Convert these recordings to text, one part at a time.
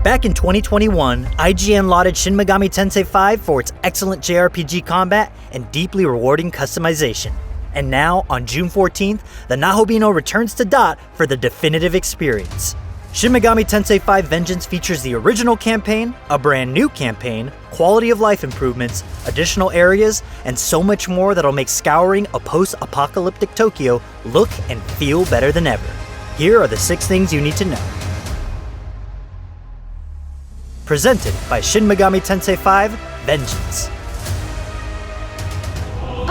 Back in 2021, IGN lauded Shin Megami Tensei V for its excellent JRPG combat and deeply rewarding customization. And now, on June 14th, the Nahobino returns to DOT for the definitive experience. Shin Megami Tensei V Vengeance features the original campaign, a brand new campaign, quality of life improvements, additional areas, and so much more that'll make scouring a post-apocalyptic Tokyo look and feel better than ever. Here are the 6 things you need to know. Presented by Shin Megami Tensei V Vengeance.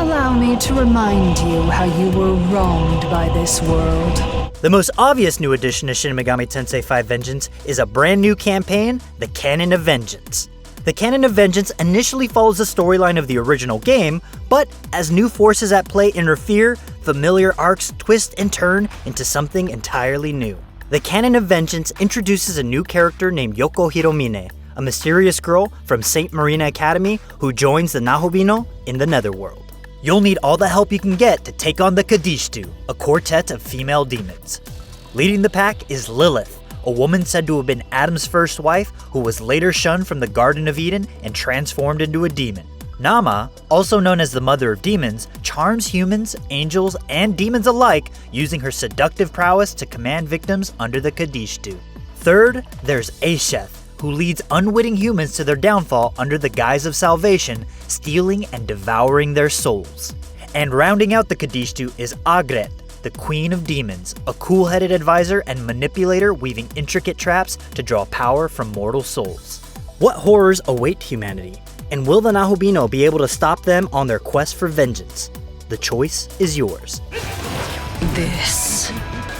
Allow me to remind you how you were wronged by this world. The most obvious new addition to Shin Megami Tensei V Vengeance is a brand new campaign, the Canon of Vengeance. The Canon of Vengeance initially follows the storyline of the original game, but as new forces at play interfere, familiar arcs twist and turn into something entirely new. The Canon of Vengeance introduces a new character named Yoko Hiromine, a mysterious girl from St. Marina Academy who joins the Nahobino in the Netherworld. You'll need all the help you can get to take on the Kadishtu, a quartet of female demons. Leading the pack is Lilith, a woman said to have been Adam's first wife who was later shunned from the Garden of Eden and transformed into a demon. Nama, also known as the Mother of Demons, charms humans, angels, and demons alike using her seductive prowess to command victims under the Kadishtu. Third, there's Asheth, who leads unwitting humans to their downfall under the guise of salvation, stealing and devouring their souls. And rounding out the Kadishtu is Agret, the Queen of Demons, a cool-headed advisor and manipulator weaving intricate traps to draw power from mortal souls. What horrors await humanity? And will the Nahobino be able to stop them on their quest for vengeance? The choice is yours. This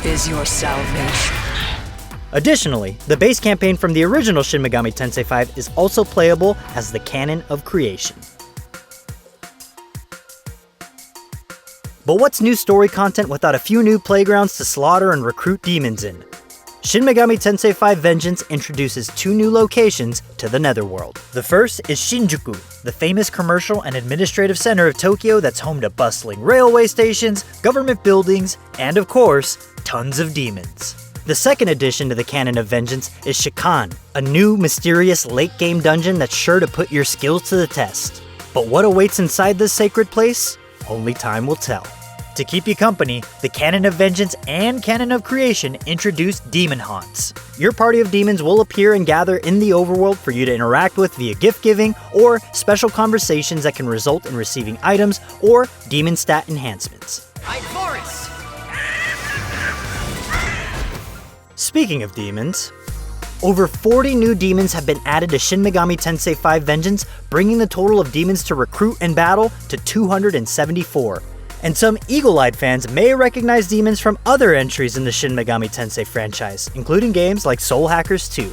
is your salvation. Additionally, the base campaign from the original Shin Megami Tensei V is also playable as the Canon of Creation. But what's new story content without a few new playgrounds to slaughter and recruit demons in? Shin Megami Tensei V Vengeance introduces 2 new locations to the Netherworld. The first is Shinjuku, the famous commercial and administrative center of Tokyo that's home to bustling railway stations, government buildings, and of course, tons of demons. The second addition to the Canon of Vengeance is Shikan, a new, mysterious late-game dungeon that's sure to put your skills to the test. But what awaits inside this sacred place? Only time will tell. To keep you company, the Canon of Vengeance and Canon of Creation introduce Demon Haunts. Your party of demons will appear and gather in the overworld for you to interact with via gift-giving or special conversations that can result in receiving items or demon stat enhancements. Speaking of demons, over 40 new demons have been added to Shin Megami Tensei V Vengeance, bringing the total of demons to recruit and battle to 274. And some eagle-eyed fans may recognize demons from other entries in the Shin Megami Tensei franchise, including games like Soul Hackers 2.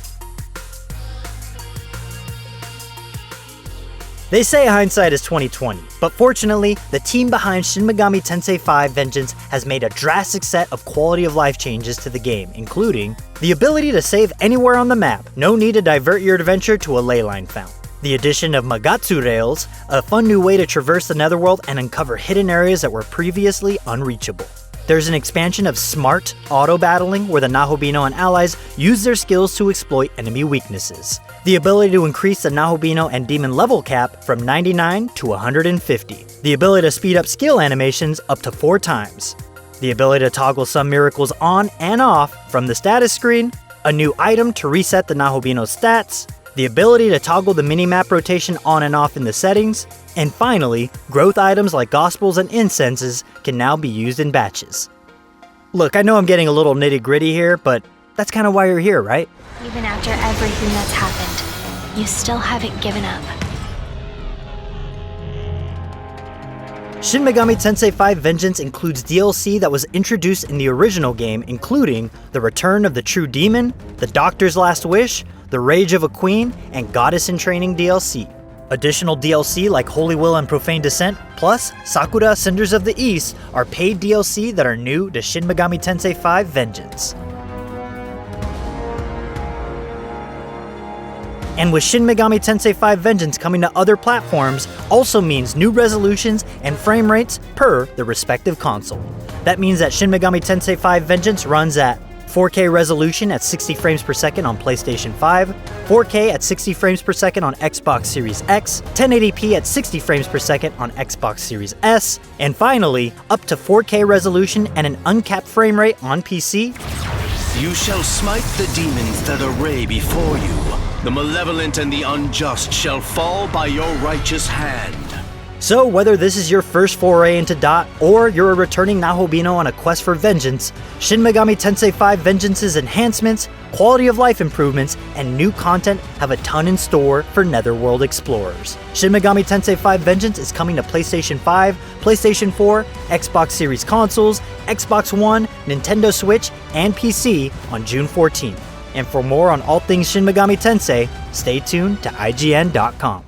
They say hindsight is 20/20, but fortunately, the team behind Shin Megami Tensei V Vengeance has made a drastic set of quality of life changes to the game, including the ability to save anywhere on the map, no need to divert your adventure to a leyline fount. The addition of Magatsu Rails, a fun new way to traverse the Netherworld and uncover hidden areas that were previously unreachable. There's an expansion of smart auto-battling where the Nahobino and allies use their skills to exploit enemy weaknesses. The ability to increase the Nahobino and demon level cap from 99 to 150. The ability to speed up skill animations up to 4 times. The ability to toggle some miracles on and off from the status screen. A new item to reset the Nahobino's stats. The ability to toggle the minimap rotation on and off in the settings, and finally, growth items like Gospels and Incenses can now be used in batches. Look, I know I'm getting a little nitty-gritty here, but that's kind of why you're here, right? Even after everything that's happened, you still haven't given up. Shin Megami Tensei V Vengeance includes DLC that was introduced in the original game, including the Return of the True Demon, the Doctor's Last Wish, the Rage of a Queen, and Goddess in Training DLC. Additional DLC like Holy Will and Profane Descent, plus Sakura Cinders of the East are paid DLC that are new to Shin Megami Tensei V Vengeance. And with Shin Megami Tensei V Vengeance coming to other platforms also means new resolutions and frame rates per the respective console. That means that Shin Megami Tensei V Vengeance runs at 4K resolution at 60 frames per second on PlayStation 5, 4K at 60 frames per second on Xbox Series X, 1080p at 60 frames per second on Xbox Series S, and finally, up to 4K resolution and an uncapped frame rate on PC. You shall smite the demons that array before you. The malevolent and the unjust shall fall by your righteous hand. So whether this is your first foray into Dot, or you're a returning Nahobino on a quest for vengeance, Shin Megami Tensei V Vengeance's enhancements, quality of life improvements, and new content have a ton in store for Netherworld explorers. Shin Megami Tensei V Vengeance is coming to PlayStation 5, PlayStation 4, Xbox Series consoles, Xbox One, Nintendo Switch, and PC on June 14th. And for more on all things Shin Megami Tensei, stay tuned to IGN.com.